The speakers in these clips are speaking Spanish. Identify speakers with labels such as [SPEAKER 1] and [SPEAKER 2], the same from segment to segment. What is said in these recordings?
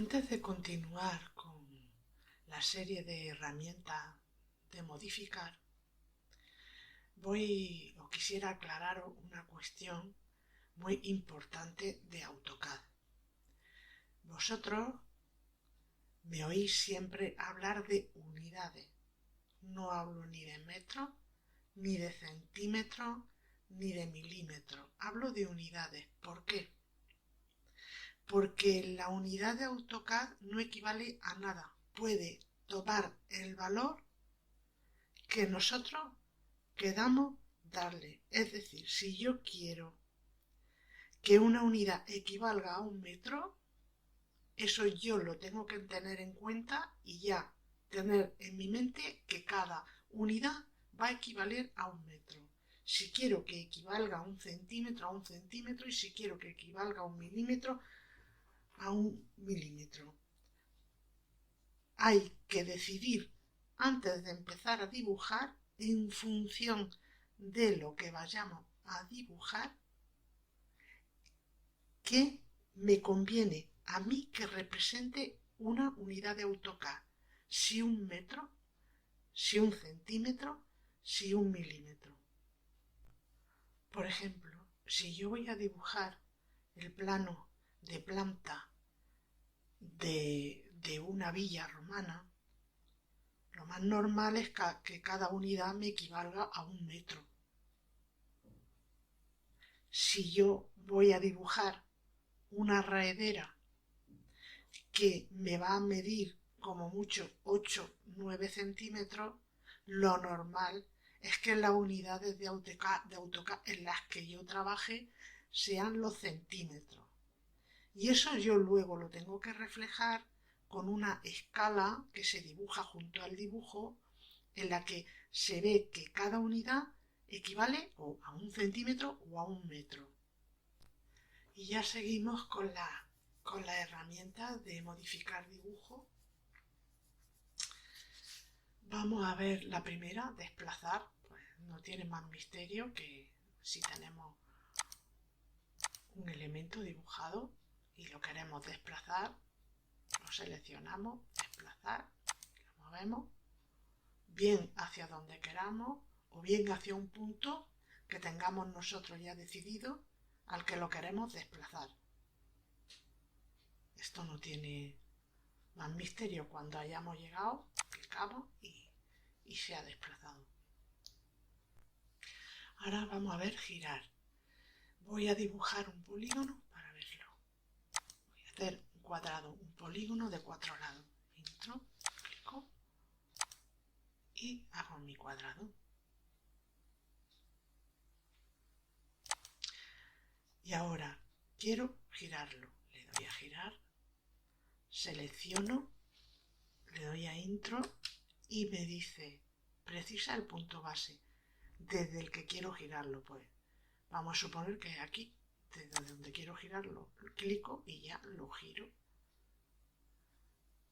[SPEAKER 1] Antes de continuar con la serie de herramientas de modificar, quisiera aclarar una cuestión muy importante de AutoCAD. Vosotros me oís siempre hablar de unidades. No hablo ni de metros, ni de centímetros, ni de milímetros. Hablo de unidades. ¿Por qué? Porque la unidad de AutoCAD no equivale a nada. Puede tomar el valor que nosotros queramos darle. Es decir, si yo quiero que una unidad equivalga a un metro, eso yo lo tengo que tener en cuenta y ya tener en mi mente que cada unidad va a equivaler a un metro. Si quiero que equivalga a un centímetro, y si quiero que equivalga a un milímetro, a un milímetro. Hay que decidir antes de empezar a dibujar, en función de lo que vayamos a dibujar, que me conviene a mí que represente una unidad de AutoCAD. Si un metro, si un centímetro, si un milímetro. Por ejemplo, si yo voy a dibujar el plano de planta de una villa romana, lo más normal es que cada unidad me equivalga a un metro. Si yo voy a dibujar una raedera que me va a medir como mucho 8-9 centímetros, lo normal es que las unidades de AutoCAD en las que yo trabaje sean los centímetros. Y eso yo luego lo tengo que reflejar con una escala que se dibuja junto al dibujo, en la que se ve que cada unidad equivale o a un centímetro o a un metro. Y ya seguimos con la herramienta de modificar dibujo. Vamos a ver la primera, desplazar. Pues no tiene más misterio que si tenemos un elemento dibujado y lo queremos desplazar, lo seleccionamos, desplazar, lo movemos bien hacia donde queramos o bien hacia un punto que tengamos nosotros ya decidido al que lo queremos desplazar. Esto no tiene más misterio. Cuando hayamos llegado, clicamos y se ha desplazado. Ahora vamos a ver girar. Voy a dibujar un polígono para verlo. Voy a hacer un cuadrado, un polígono de 4 lados. Entro, clico y hago mi cuadrado. Y ahora quiero girarlo. Le doy a girar, selecciono, le doy a intro y me dice, precisa el punto base desde el que quiero girarlo. Pues vamos a suponer que aquí, desde donde quiero girarlo, clico y ya lo giro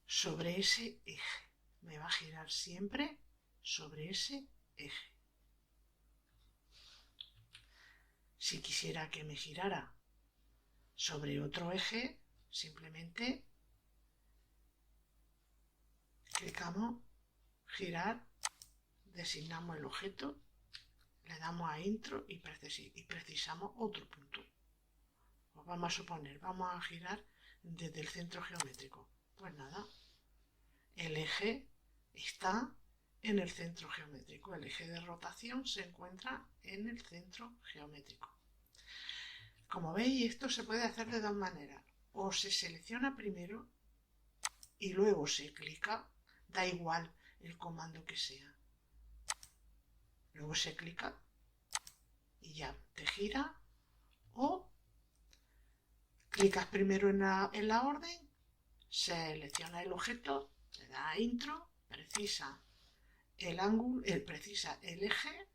[SPEAKER 1] sobre ese eje. Me va a girar siempre sobre ese eje. Si quisiera que me girara sobre otro eje, simplemente clicamos, girar, designamos el objeto, le damos a intro y precisamos otro punto. Pues vamos a suponer, vamos a girar desde el centro geométrico. Pues nada, el eje está en el centro geométrico. El eje de rotación se encuentra en el centro geométrico. Como veis, esto se puede hacer de dos maneras. O se selecciona primero y luego se clica, da igual el comando que sea. Luego se clica y ya te gira, o clicas primero en la orden, selecciona el objeto, le da a intro, precisa el ángulo, precisa el eje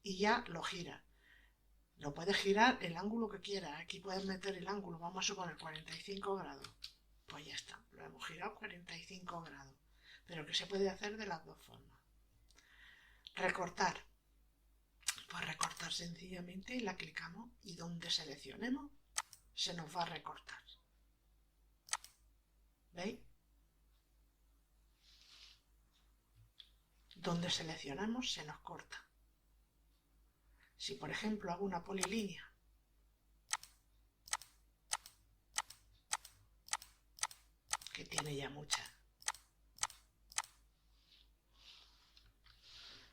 [SPEAKER 1] y ya lo gira. Lo puedes girar el ángulo que quieras. Aquí puedes meter el ángulo, vamos a suponer 45 grados. Pues ya está, lo hemos girado 45 grados. Pero que se puede hacer de las dos formas. Recortar. Pues recortar sencillamente la clicamos y donde seleccionemos se nos va a recortar. ¿Veis? Donde seleccionamos se nos corta. Si por ejemplo hago una polilínea que tiene ya muchas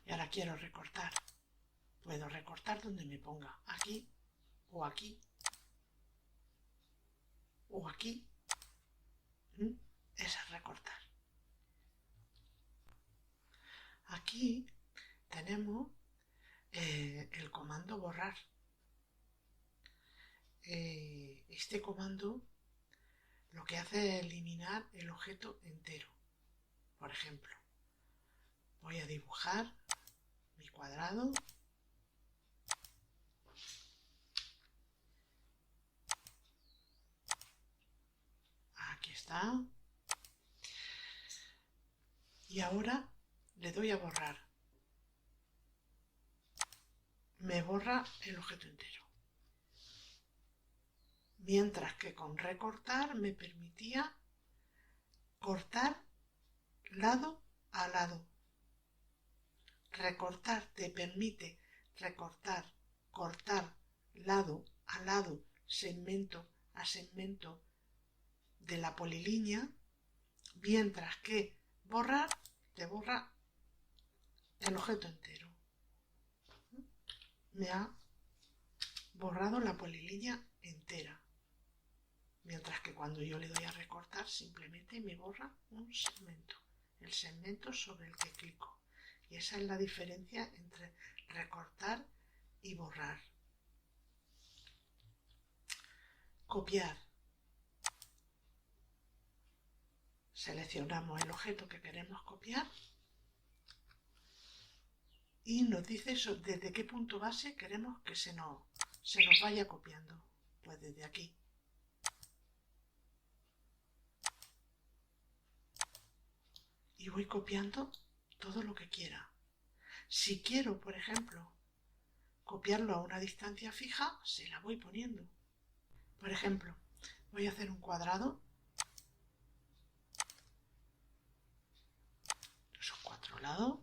[SPEAKER 1] y ahora quiero recortar, puedo recortar donde me ponga, aquí o aquí o aquí. Eso es recortar. Aquí tenemos el comando borrar. Este comando lo que hace es eliminar el objeto entero. Por ejemplo, voy a dibujar mi cuadrado. Aquí está. Y ahora le doy a borrar. Me borra el objeto entero. Mientras que con recortar me permitía cortar lado a lado. Recortar te permite recortar, cortar lado a lado, segmento a segmento de la polilínea, mientras que borrar te borra el objeto entero. Me ha borrado la polilínea entera. Mientras que cuando yo le doy a recortar simplemente me borra un segmento, el segmento sobre el que clico. Y esa es la diferencia entre recortar y borrar. Copiar. Seleccionamos el objeto que queremos copiar y nos dice desde qué punto base queremos que se nos vaya copiando. Pues desde aquí. Y voy copiando todo lo que quiera. Si quiero, por ejemplo, copiarlo a una distancia fija, se la voy poniendo. Por ejemplo, voy a hacer un cuadrado. Son 4 lados.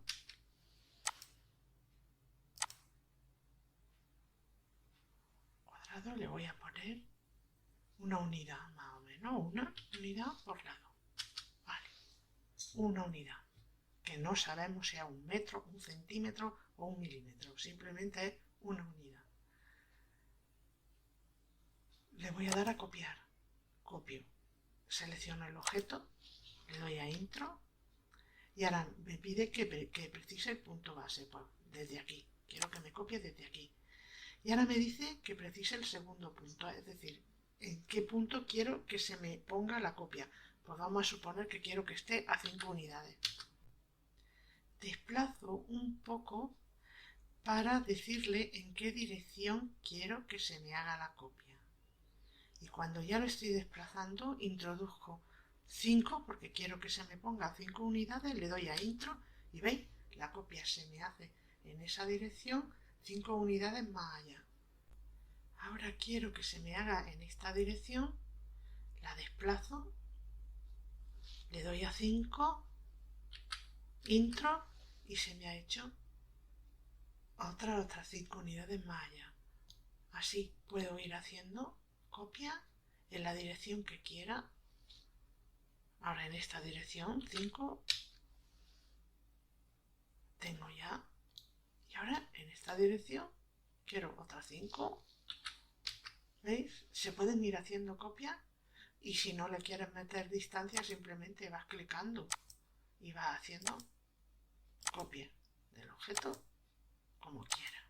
[SPEAKER 1] Cuadrado le voy a poner una unidad, más o menos, una unidad por lado. Vale, una unidad. Que no sabemos si es un metro, un centímetro o un milímetro. Simplemente es una unidad. Le voy a dar a copiar. Copio. Selecciono el objeto. Le doy a intro. Y ahora me pide que precise el punto base. Pues desde aquí. Quiero que me copie desde aquí. Y ahora me dice que precise el segundo punto. Es decir, en qué punto quiero que se me ponga la copia. Pues vamos a suponer que quiero que esté a 5 unidades. Desplazo un poco para decirle en qué dirección quiero que se me haga la copia. Y cuando ya lo estoy desplazando, introduzco 5, porque quiero que se me ponga 5 unidades, le doy a intro y veis, la copia se me hace en esa dirección 5 unidades más allá. Ahora quiero que se me haga en esta dirección, la desplazo, le doy a 5, intro y se me ha hecho otras 5 unidades más allá. Así puedo ir haciendo copia en la dirección que quiera. Ahora en esta dirección 5 tengo ya. Y ahora en esta dirección quiero otras 5. ¿Veis? Se pueden ir haciendo copias y si no le quieres meter distancia simplemente vas clicando y vas haciendo copia del objeto como quiera.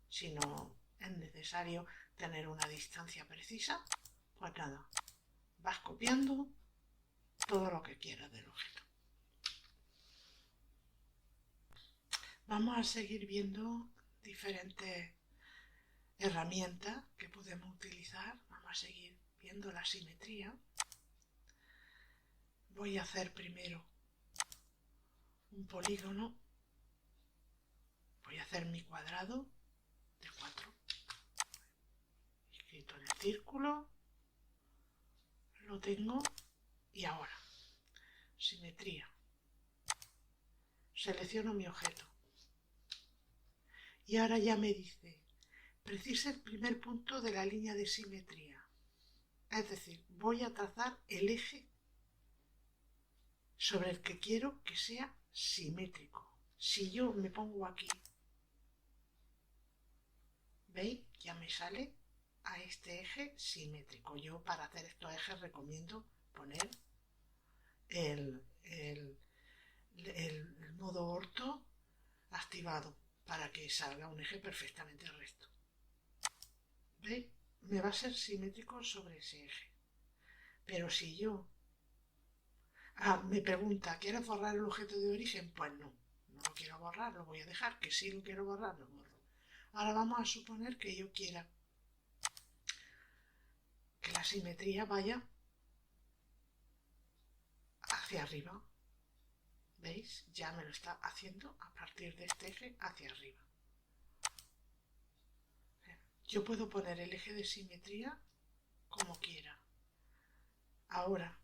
[SPEAKER 1] Si no es necesario tener una distancia precisa, pues nada, vas copiando todo lo que quieras del objeto. Vamos a seguir viendo diferentes herramientas que podemos utilizar. Vamos a seguir viendo la simetría. Voy a hacer primero un polígono. Voy a hacer mi cuadrado de 4. Escrito en el círculo. Lo tengo. Y ahora simetría. Selecciono mi objeto. Y ahora ya me dice, precisa el primer punto de la línea de simetría. Es decir, voy a trazar el eje sobre el que quiero que sea simétrico. Si yo me pongo aquí, ¿veis? Ya me sale a este eje simétrico. Yo para hacer estos ejes recomiendo poner el modo orto activado para que salga un eje perfectamente recto. ¿Veis? Me va a ser simétrico sobre ese eje. Pero si yo me pregunta, ¿quieres borrar el objeto de origen? Pues no lo quiero borrar, lo voy a dejar, que si lo quiero borrar, lo borro. Ahora vamos a suponer que yo quiera que la simetría vaya hacia arriba. ¿Veis? Ya me lo está haciendo a partir de este eje hacia arriba. Yo puedo poner el eje de simetría como quiera. Ahora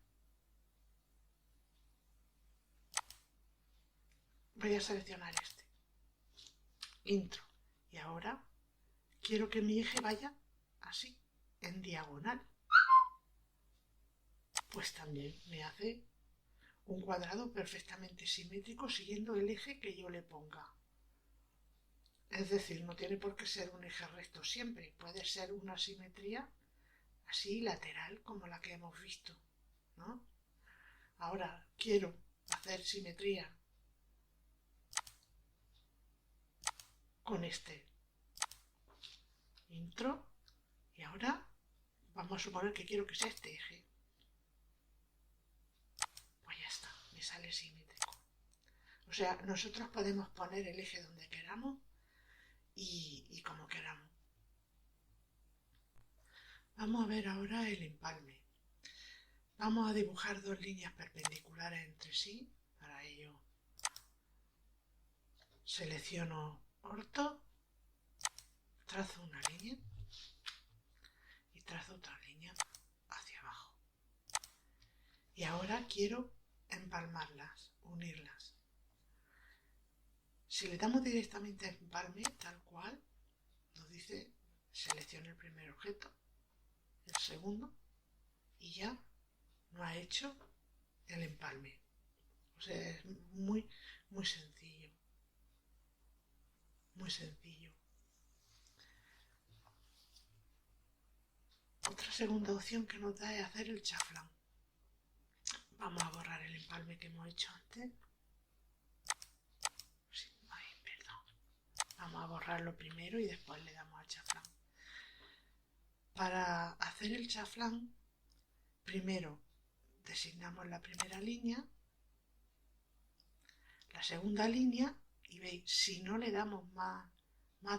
[SPEAKER 1] voy a seleccionar este. Intro. Y ahora quiero que mi eje vaya así, en diagonal. Pues también me hace un cuadrado perfectamente simétrico siguiendo el eje que yo le ponga. Es decir, no tiene por qué ser un eje recto siempre, puede ser una simetría así lateral como la que hemos visto, ¿no? Ahora quiero hacer simetría con este intro y ahora vamos a suponer que quiero que sea este eje. Pues ya está, me sale simétrico. O sea, nosotros podemos poner el eje donde queramos y como queramos. Vamos a ver ahora el empalme. Vamos a dibujar dos líneas perpendiculares entre sí. Para ello selecciono orto, trazo una línea y trazo otra línea hacia abajo. Y ahora quiero empalmarlas, unirlas. Si le damos directamente a empalme, tal cual, nos dice seleccione el primer objeto, el segundo, y ya no ha hecho el empalme. O sea, es muy, muy sencillo. Muy sencillo. Otra segunda opción que nos da es hacer el chaflán. Vamos a borrar el empalme que hemos hecho antes. Sí, ay, perdón. Vamos a borrarlo primero y después le damos al chaflán. Para hacer el chaflán, primero designamos la primera línea, la segunda línea, y veis, si no le damos más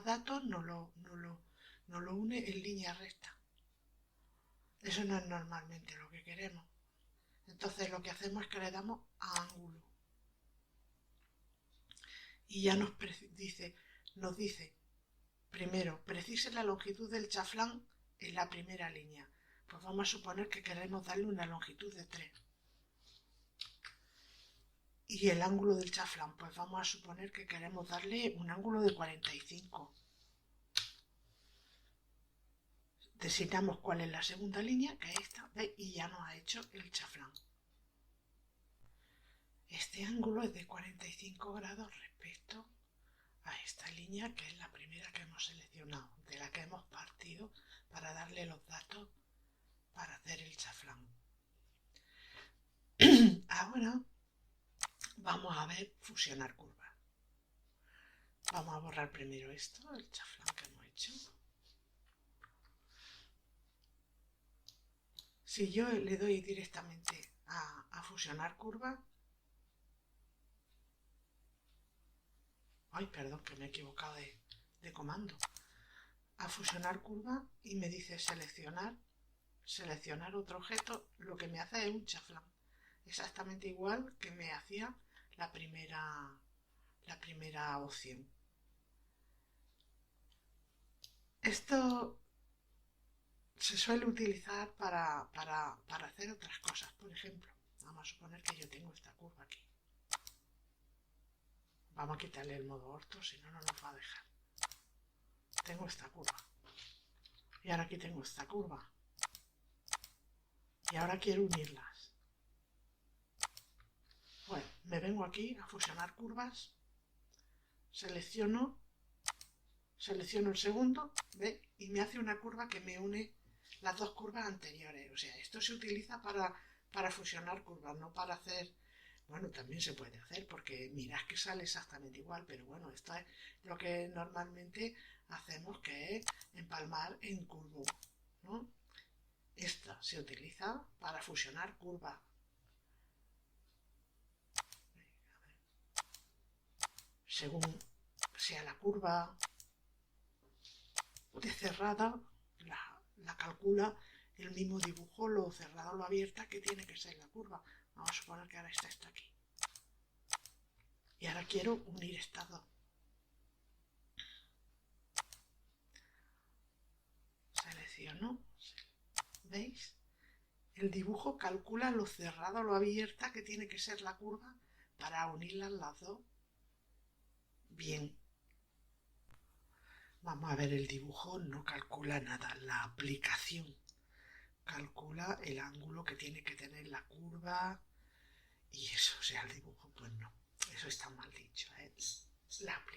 [SPEAKER 1] datos, no lo une en línea recta. Eso no es normalmente lo que queremos. Entonces lo que hacemos es que le damos a ángulo. Y ya nos dice, primero, precise la longitud del chaflán en la primera línea. Pues vamos a suponer que queremos darle una longitud de 3. Y el ángulo del chaflán, pues vamos a suponer que queremos darle un ángulo de 45. Designamos cuál es la segunda línea, que es esta, ¿veis? Y ya nos ha hecho el chaflán. Este ángulo es de 45 grados respecto a esta línea, que es la primera que hemos seleccionado, de la que hemos partido para darle los datos para hacer el chaflán. Ahora vamos a ver fusionar curvas. Vamos a borrar primero esto, el chaflán que hemos hecho. Si yo le doy directamente a fusionar curva, ay, perdón, que me he equivocado de comando. A fusionar curva y me dice seleccionar otro objeto, lo que me hace es un chaflán. Exactamente igual que me hacía la primera opción. Esto se suele utilizar para hacer otras cosas. Por ejemplo, Vamos a suponer que yo tengo esta curva aquí. Vamos a quitarle el modo orto, si no, no nos va a dejar. Tengo esta curva. Y ahora aquí tengo esta curva. Y ahora quiero unirlas. Bueno, me vengo aquí a fusionar curvas. Selecciono el segundo, ¿ve? Y me hace una curva que me une las dos curvas anteriores. O sea, esto se utiliza para fusionar curvas, no para hacer... Bueno, también se puede hacer porque mirad que sale exactamente igual, pero bueno, esto es lo que normalmente hacemos, que es empalmar en curvo, ¿no? Esta se utiliza para fusionar curvas. Según sea la curva de cerrada, la calcula el mismo dibujo, lo cerrado o lo abierta que tiene que ser la curva. Vamos a suponer que ahora esta está aquí. Y ahora quiero unir estas dos. Selecciono. ¿Veis? El dibujo calcula lo cerrado o lo abierta que tiene que ser la curva para unirlas las dos bien. Vamos a ver, el dibujo no calcula nada, la aplicación calcula el ángulo que tiene que tener la curva y eso, o sea, el dibujo, pues no, eso está mal dicho, ¿eh? La aplicación